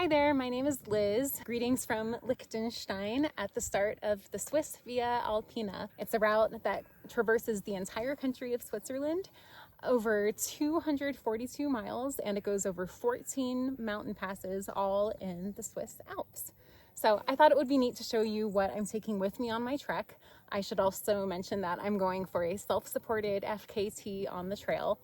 Hi there, my name is Liz. Greetings from Liechtenstein at the start of the Swiss Via Alpina. It's a route that traverses the entire country of Switzerland, over 242 miles, and it goes over 14 mountain passes, all in the Swiss Alps. So I thought it would be neat to show you what I'm taking with me on my trek. I should also mention that I'm going for a self-supported FKT on the trail.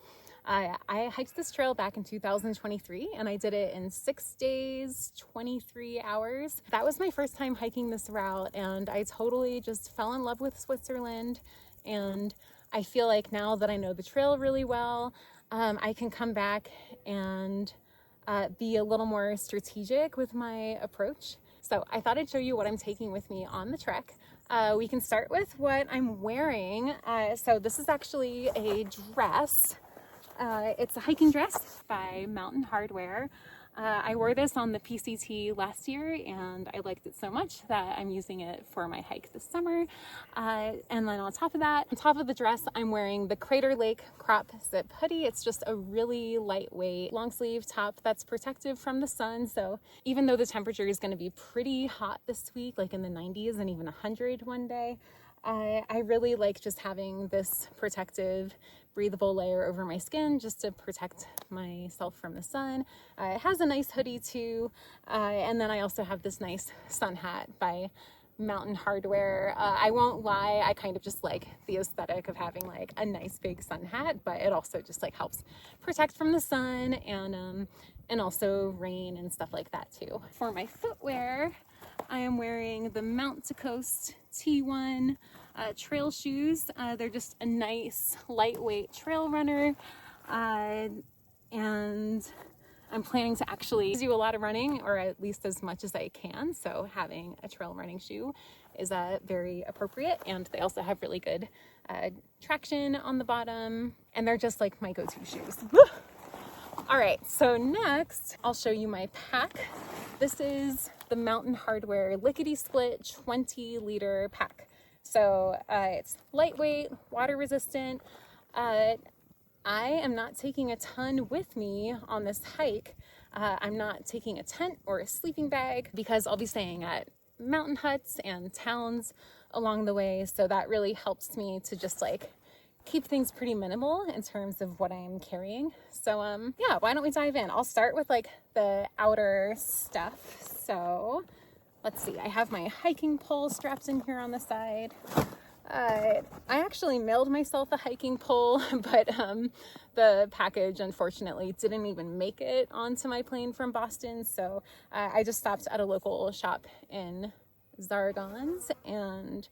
I hiked this trail back in 2023 and I did it in 6 days, 23 hours. That was my first time hiking this route and I totally just fell in love with Switzerland. And I feel like now that I know the trail really well, I can come back and be a little more strategic with my approach. So I thought I'd show you what I'm taking with me on the trek. We can start with what I'm wearing. So this is actually a dress. It's a hiking dress by Mountain Hardwear. I wore this on the PCT last year and I liked it so much that I'm using it for my hike this summer. And then on top of that, on top of the dress, I'm wearing the Crater Lake crop zip hoodie. It's just a really lightweight long sleeve top that's protective from the sun. So even though the temperature is going to be pretty hot this week, like in the 90s and even 100 one day, I really like just having this protective, breathable layer over my skin just to protect myself from the sun. It has a nice hoodie too, and then I also have this nice sun hat by Mountain Hardwear. I won't lie, I kind of just like the aesthetic of having like a nice big sun hat, but it also just like helps protect from the sun and also rain and stuff like that too. For my footwear, I am wearing the Mount to Coast T1 trail shoes. They're just a nice lightweight trail runner, and I'm planning to actually do a lot of running, or at least as much as I can, so having a trail running shoe is very appropriate. And they also have really good traction on the bottom, and they're just like my go-to shoes. All right, so next I'll show you my pack. This is the Mountain Hardwear Lickety Split 20-liter pack. So it's lightweight, water resistant. I am not taking a ton with me on this hike. I'm not taking a tent or a sleeping bag because I'll be staying at mountain huts and towns along the way. So that really helps me to just like keep things pretty minimal in terms of what I'm carrying. So yeah, why don't we dive in? I'll start with like the outer stuff. So let's see, I have my hiking pole strapped in here on the side. I actually mailed myself a hiking pole, but the package unfortunately didn't even make it onto my plane from Boston. So I just stopped at a local shop in Zargans and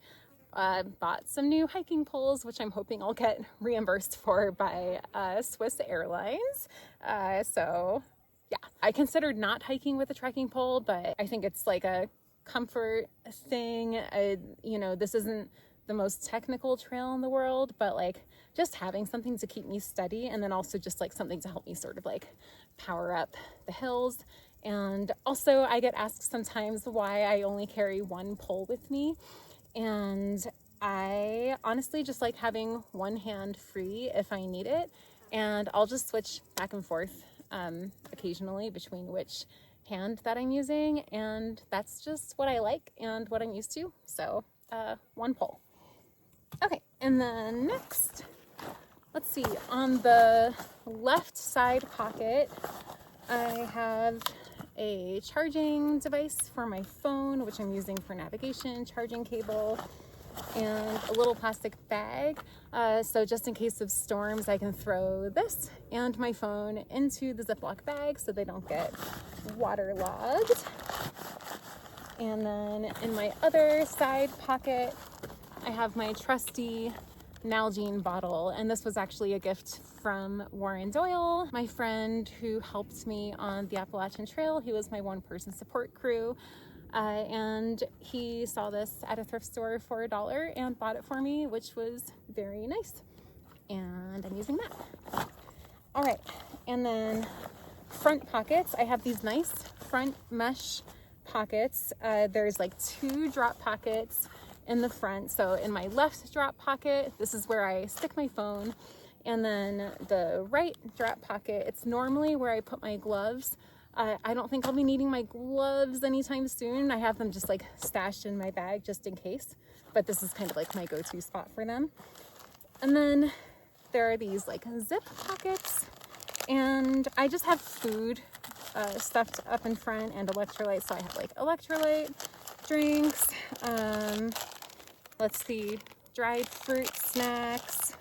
bought some new hiking poles, which I'm hoping I'll get reimbursed for by Swiss Airlines. So yeah, I considered not hiking with a trekking pole, but I think it's like a comfort thing. You know, this isn't the most technical trail in the world, but like just having something to keep me steady, and then also just like something to help me sort of like power up the hills. And also I get asked sometimes why I only carry one pole with me. And I honestly just like having one hand free if I need it. And I'll just switch back and forth occasionally between which hand that I'm using. And that's just what I like and what I'm used to. So one pole. Okay, and then next, let's see, on the left side pocket, I have a charging device for my phone, which I'm using for navigation, charging cable, and a little plastic bag. So just in case of storms, I can throw this and my phone into the Ziploc bag so they don't get waterlogged. And then in my other side pocket, I have my trusty Nalgene bottle, and this was actually a gift from Warren Doyle, my friend who helped me on the Appalachian Trail. He was my one-person support crew, and he saw this at a thrift store for $1 and bought it for me, which was very nice, and I'm using that. All right, and then front pockets. I have these nice front mesh pockets. There's like 2 drop pockets in the front. So in my left drop pocket, this is where I stick my phone. And then the right drop pocket, it's normally where I put my gloves. I don't think I'll be needing my gloves anytime soon. I have them just like stashed in my bag just in case, but this is kind of like my go-to spot for them. And then there are these like zip pockets, and I just have food stuffed up in front and electrolytes. So I have like electrolyte drinks, let's see, dried fruit snacks.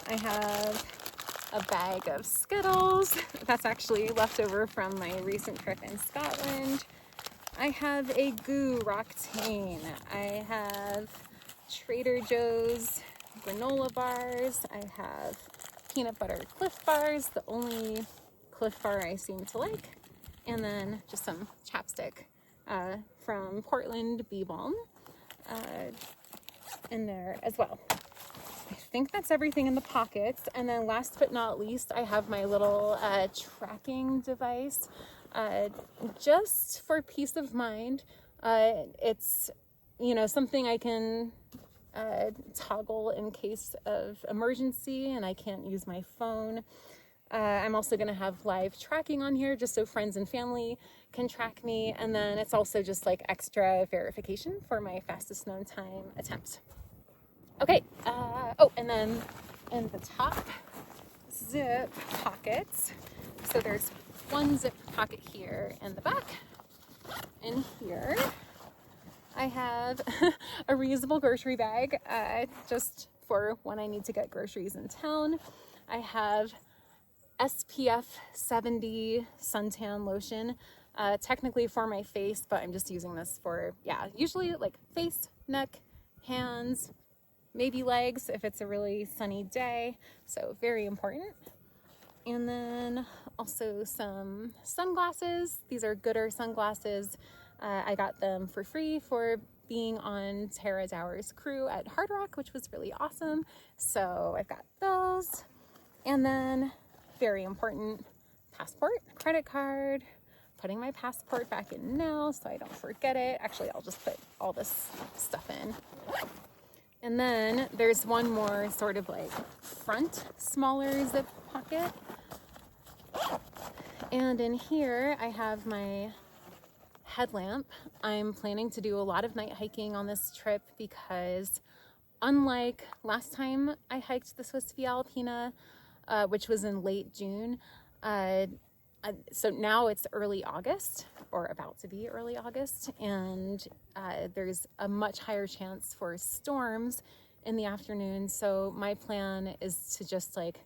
I have a bag of Skittles. That's actually left over from my recent trip in Scotland. I have a goo Roctane. I have Trader Joe's granola bars. I have peanut butter Cliff Bars, the only Cliff Bar I seem to like. And then just some chapstick from Portland Bee Balm in there as well. I think that's everything in the pockets. And then last but not least, I have my little tracking device. Just for peace of mind. It's, you know, something I can toggle in case of emergency and I can't use my phone. I'm also going to have live tracking on here just so friends and family can track me. And then it's also just like extra verification for my fastest known time attempt. Okay, oh, and then in the top zip pockets, so there's one zip pocket here in the back. In here, I have a reusable grocery bag, just for when I need to get groceries in town. I have SPF 70 suntan lotion, technically for my face, but I'm just using this for, yeah, usually like face, neck, hands, maybe legs if it's a really sunny day, so very important. And then also some sunglasses. These are Gooder sunglasses. I got them for free for being on Tara Dower's crew at Hard Rock, which was really awesome. So I've got those. And then, very important, passport, credit card, putting my passport back in now so I don't forget it. Actually, I'll just put all this stuff in. And then there's one more sort of like front smaller zip pocket. And in here I have my headlamp. I'm planning to do a lot of night hiking on this trip because unlike last time I hiked the Swiss Via Alpina, which was in late June, so now it's early August, or about to be early August, and there's a much higher chance for storms in the afternoon. So my plan is to just like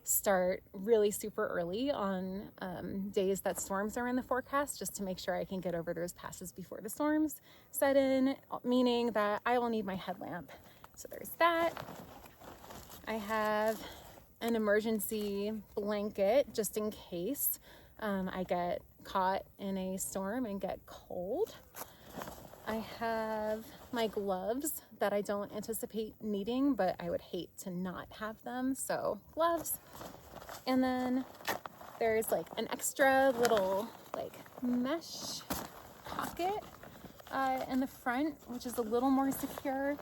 start really super early on days that storms are in the forecast, just to make sure I can get over those passes before the storms set in, meaning that I will need my headlamp. So there's that. I have an emergency blanket just in case I get caught in a storm and get cold. I have my gloves that I don't anticipate needing, but I would hate to not have them, so gloves. And then there's like an extra little like mesh pocket in the front, which is a little more secure.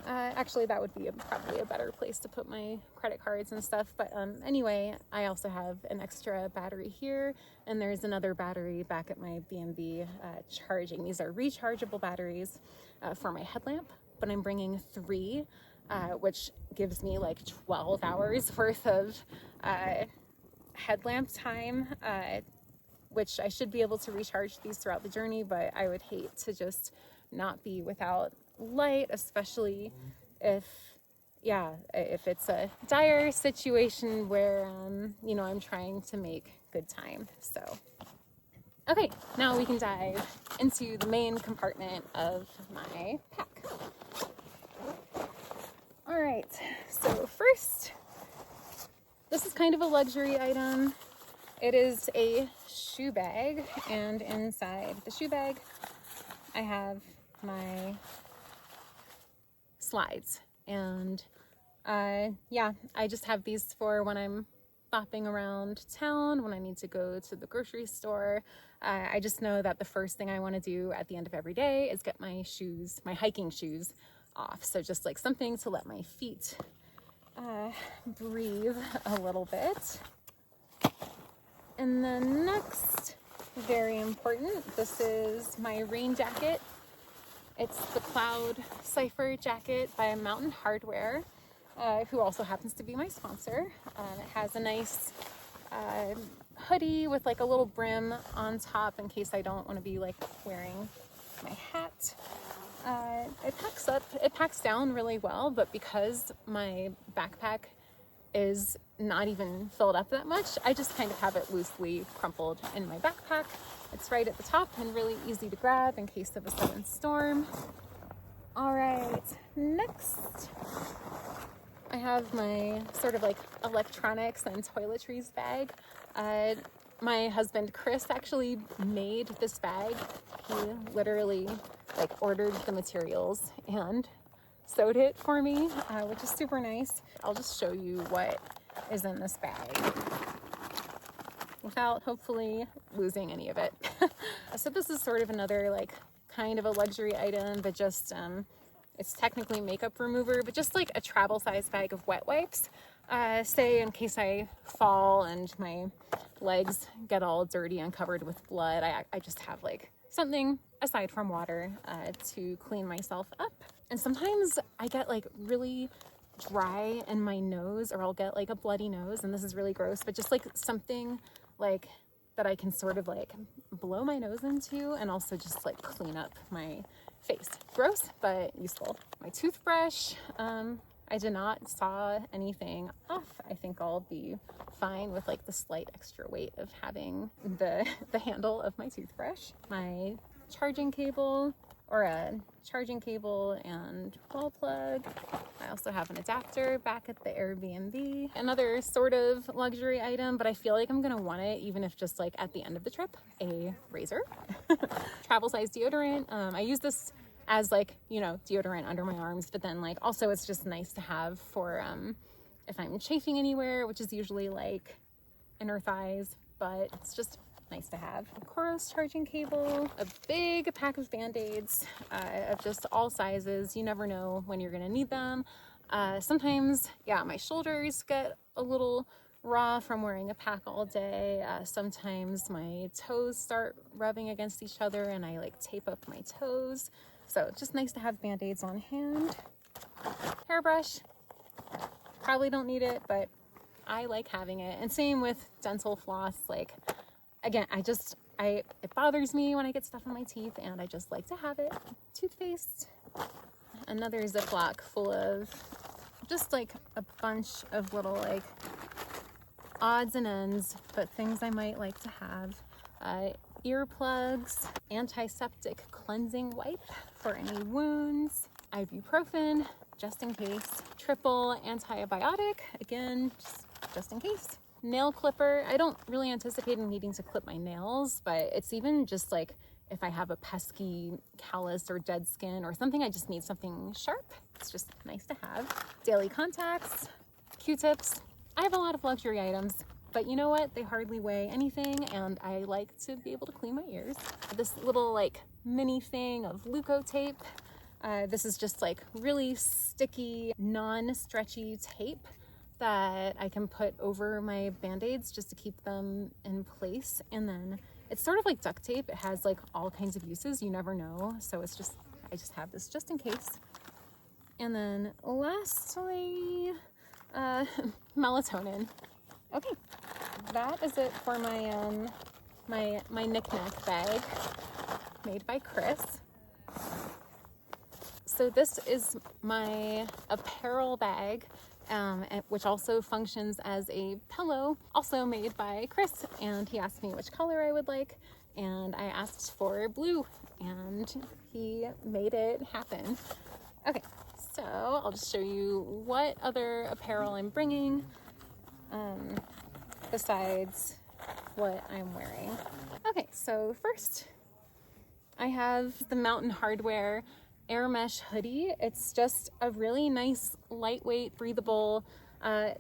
Actually, that would be probably a better place to put my credit cards and stuff. But anyway, I also have an extra battery here, and there's another battery back at my B&B charging. These are rechargeable batteries for my headlamp, but I'm bringing 3, which gives me like 12 hours worth of headlamp time, which I should be able to recharge these throughout the journey, but I would hate to just not be without light, especially if it's a dire situation where you know, I'm trying to make good time. So okay, now we can dive into the main compartment of my pack. All right, so first, this is kind of a luxury item. It is a shoe bag, and inside the shoe bag I have my slides, and I just have these for when I'm bopping around town, when I need to go to the grocery store. I just know that the first thing I want to do at the end of every day is get my shoes, my hiking shoes, off. So just like something to let my feet breathe a little bit. And then next very important. This is my rain jacket. It's the Cloud Cipher jacket by Mountain Hardwear, who also happens to be my sponsor. It has a nice hoodie with like a little brim on top in case I don't want to be like wearing my hat. It packs down really well, but because my backpack is not even filled up that much, I just kind of have it loosely crumpled in my backpack. It's right at the top and really easy to grab in case of a sudden storm. All right, next I have my sort of like electronics and toiletries bag. My husband Chris actually made this bag. He literally like ordered the materials and sewed it for me, which is super nice. I'll just show you what is in this bag without hopefully losing any of it. So this is sort of another like kind of a luxury item, but just it's technically makeup remover, but just like a travel size bag of wet wipes. Say in case I fall and my legs get all dirty and covered with blood, I just have like something aside from water to clean myself up. And sometimes I get like really dry in my nose, or I'll get like a bloody nose, and this is really gross, but just like something like that I can sort of like blow my nose into and also just like clean up my face. Gross, but useful. My toothbrush, I did not saw anything off. I think I'll be fine with like the slight extra weight of having the handle of my toothbrush. My charging cable, or a charging cable and wall plug. I also have an adapter back at the Airbnb. Another sort of luxury item, but I feel like I'm gonna want it even if just like at the end of the trip, a razor. Travel size deodorant. I use this as like, you know, deodorant under my arms, but then like also it's just nice to have for if I'm chafing anywhere, which is usually like inner thighs, but it's just nice to have. A Coros charging cable, a big pack of band-aids of just all sizes. You never know when you're gonna need them. Sometimes, yeah, my shoulders get a little raw from wearing a pack all day. Sometimes my toes start rubbing against each other and I like tape up my toes. So it's just nice to have band-aids on hand. Hairbrush, probably don't need it, but I like having it. And same with dental floss. Like, again, it bothers me when I get stuff on my teeth and I just like to have it. Toothpaste, another Ziploc full of just like a bunch of little like odds and ends, but things I might like to have. Earplugs, antiseptic cleansing wipe for any wounds, ibuprofen, just in case, triple antibiotic, again, just in case. Nail clipper. I don't really anticipate needing to clip my nails, but it's even just like if I have a pesky callus or dead skin or something, I just need something sharp. It's just nice to have. Daily contacts, Q-tips. I have a lot of luxury items, but you know what? They hardly weigh anything, and I like to be able to clean my ears. This little like mini thing of Leuko tape. This is just like really sticky, non-stretchy tape that I can put over my band-aids just to keep them in place. And then it's sort of like duct tape. It has like all kinds of uses. You never know. So it's just, I just have this just in case. And then lastly, melatonin. Okay, that is it for my my knick-knack bag made by Chris. So this is my Apparel bag, which also functions as a pillow, also made by Chris, and he asked me which color I would like, and I asked for blue, and he made it happen. Okay, so I'll just show you what other apparel I'm bringing besides what I'm wearing. Okay, so first I have the Mountain Hardwear Air Mesh hoodie. It's just a really nice, lightweight, breathable,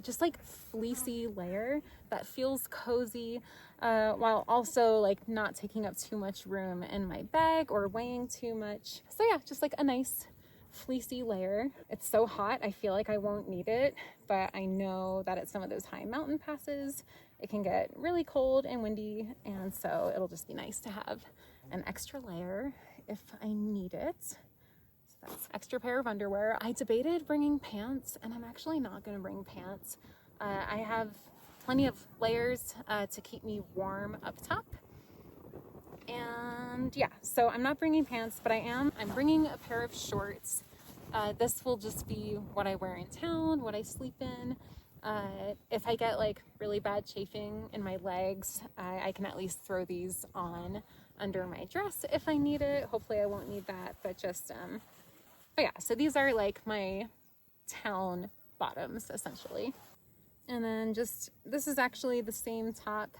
just like fleecy layer that feels cozy, while also like not taking up too much room in my bag or weighing too much. So yeah, just like a nice fleecy layer. It's so hot, I feel like I won't need it, but I know that at some of those high mountain passes, it can get really cold and windy, and so it'll just be nice to have an extra layer if I need it. So that's extra pair of underwear. I debated bringing pants, and I'm actually not going to bring pants. I have plenty of layers to keep me warm up top. And yeah, so I'm not bringing pants, but I'm bringing a pair of shorts. This will just be what I wear in town, what I sleep in. If I get like really bad chafing in my legs, I can at least throw these on under my dress if I need it. Hopefully I won't need that, but just, but yeah, so these are like my town bottoms essentially. And then this is actually the same top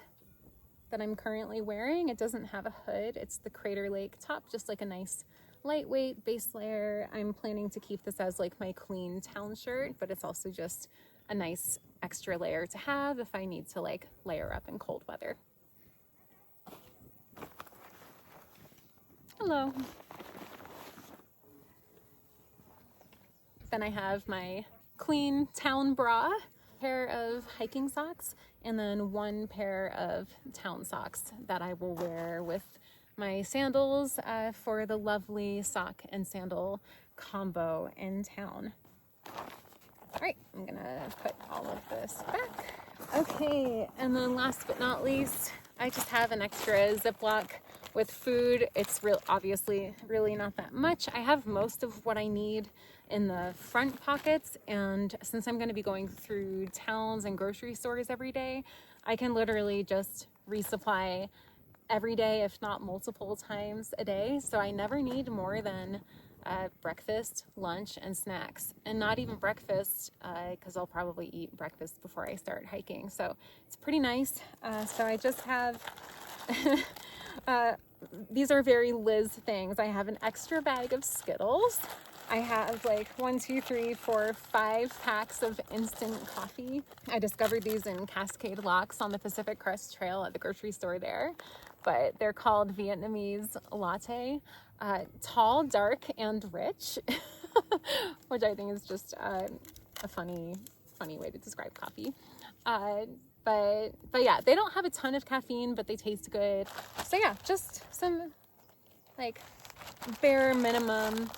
that I'm currently wearing. It doesn't have a hood. It's the Crater Lake top, just like a nice lightweight base layer. I'm planning to keep this as like my clean town shirt, but it's also just a nice extra layer to have if I need to like layer up in cold weather. Hello. Then I have my clean town bra, pair of hiking socks, and then one pair of town socks that I will wear with my sandals for the lovely sock and sandal combo in town. All right, I'm gonna put all of this back. Okay, and then last but not least, I just have an extra Ziploc with food. It's obviously really not that much. I have most of what I need in the front pockets, and since I'm going to be going through towns and grocery stores every day, I can literally just resupply every day, if not multiple times a day. So I never need more than breakfast, lunch, and snacks, and not even breakfast because I'll probably eat breakfast before I start hiking. So it's pretty nice. So I just have these are very Liz things. I have an extra bag of Skittles. I have like 1, 2, 3, 4, 5 packs of instant coffee. I discovered these in Cascade Locks on the Pacific Crest Trail at the grocery store there, but they're called Vietnamese latte. Tall, dark, and rich, which I think is just a funny way to describe coffee. But yeah, they don't have a ton of caffeine, but they taste good. So yeah, just some like bare minimum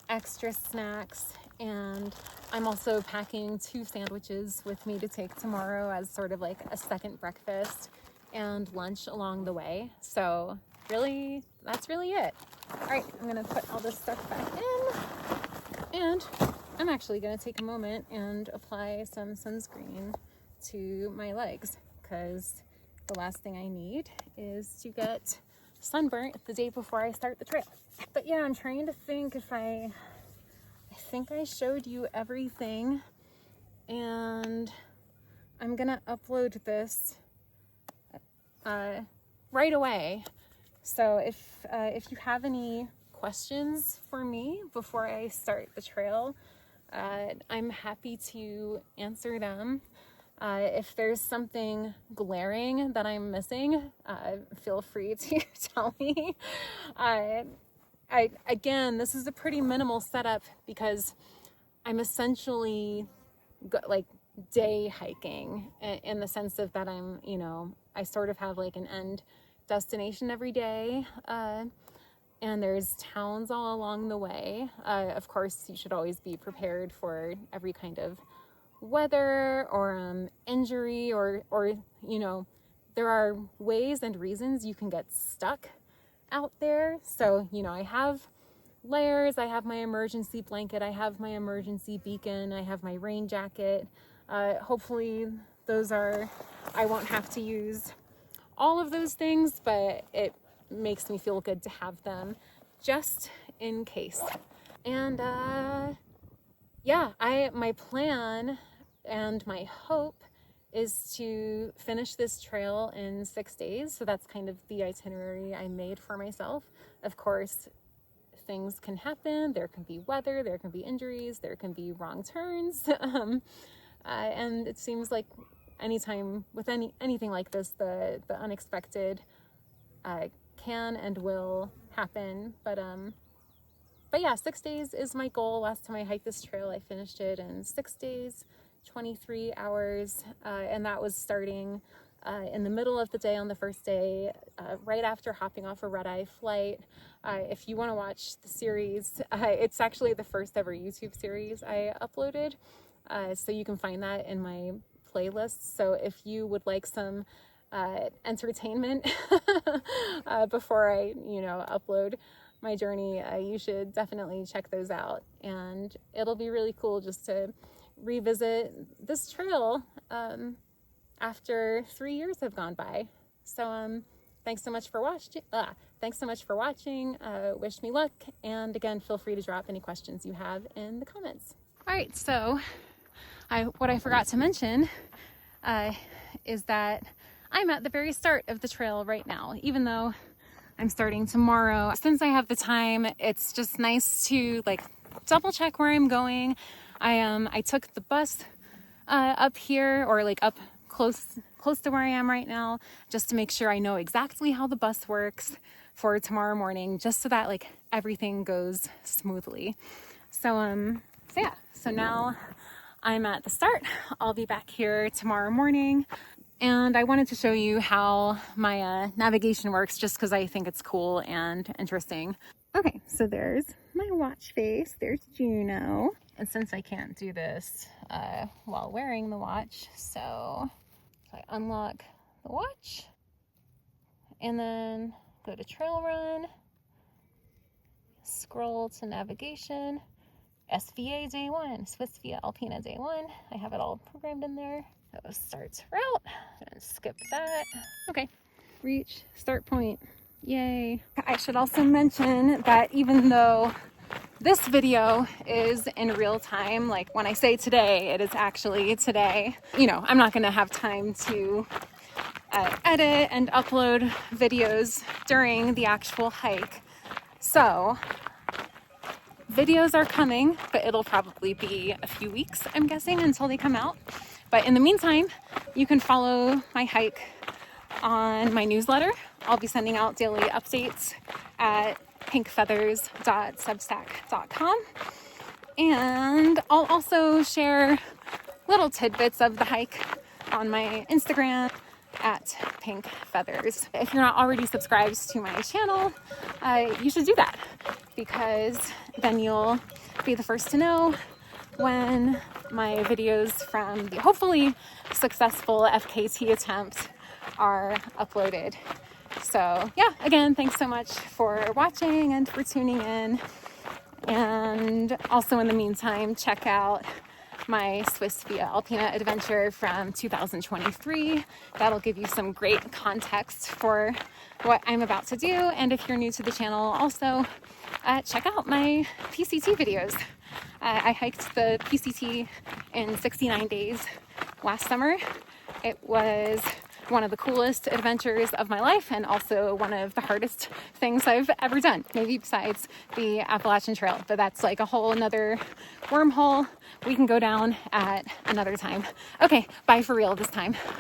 extra snacks. And I'm also packing 2 sandwiches with me to take tomorrow as sort of like a second breakfast and lunch along the way. So really, that's really it. All right, I'm gonna put all this stuff back in, and I'm actually gonna take a moment and apply some sunscreen to my legs, because the last thing I need is to get sunburnt the day before I start the trail. But yeah, I'm trying to think if I think I showed you everything, and I'm gonna upload this right away. So if you have any questions for me before I start the trail, I'm happy to answer them. If there's something glaring that I'm missing, feel free to tell me. Again, this is a pretty minimal setup because I'm essentially like day hiking in the sense of that I sort of have like an end destination every day, and there's towns all along the way. Of course, you should always be prepared for every kind of weather or injury or there are ways and reasons you can get stuck out there. So I have layers, I have my emergency blanket, I have my emergency beacon, I have my rain jacket. Hopefully I won't have to use all of those things, but it makes me feel good to have them just in case. And my plan and my hope is to finish this trail in 6 days. So that's kind of the itinerary I made for myself. Of course, things can happen. There can be weather, there can be injuries, there can be wrong turns. And it seems like anytime with anything like this, the unexpected can and will happen. But yeah, 6 days is my goal. Last time I hiked this trail, I finished it in 6 days, 23 hours, and that was starting in the middle of the day on the first day, right after hopping off a red-eye flight. If you want to watch the series, it's actually the first ever YouTube series I uploaded, so you can find that in my playlist. So if you would like some entertainment before I, upload my journey, you should definitely check those out. And it'll be really cool just to revisit this trail after 3 years have gone by. So thanks so much for watching. Wish me luck, and again, feel free to drop any questions you have in the comments. All right, so what I forgot to mention is that I'm at the very start of the trail right now, even though I'm starting tomorrow. Since I have the time, it's just nice to double check where I'm going. I took the bus up here, or up close to where I am right now, just to make sure I know exactly how the bus works for tomorrow morning, just so that everything goes smoothly. So now I'm at the start. I'll be back here tomorrow morning, and I wanted to show you how my navigation works, just because I think it's cool and interesting. Okay, so there's my watch face. There's Juno. And since I can't do this while wearing the watch, so I unlock the watch and then go to trail run, scroll to navigation, SVA day 1, Swiss Via Alpina day 1. I have it all programmed in there. So start route, and skip that. Okay, reach start point. Yay. I should also mention that even though this video is in real time, when I say today, it is actually today. I'm not going to have time to edit and upload videos during the actual hike. So videos are coming, but it'll probably be a few weeks, I'm guessing, until they come out. But in the meantime, you can follow my hike on my newsletter. I'll be sending out daily updates at pinkfeathers.substack.com, and I'll also share little tidbits of the hike on my Instagram at pinkfeathers. If you're not already subscribed to my channel, you should do that, because then you'll be the first to know when my videos from the hopefully successful FKT attempt are uploaded. So yeah, again, thanks so much for watching and for tuning in. And also in the meantime, check out my Swiss Via Alpina adventure from 2023. That'll give you some great context for what I'm about to do. And if you're new to the channel, also check out my PCT videos. I hiked the PCT in 69 days last summer. It was one of the coolest adventures of my life, and also one of the hardest things I've ever done, maybe besides the Appalachian Trail, but that's a whole another wormhole we can go down at another time. Okay, bye for real this time.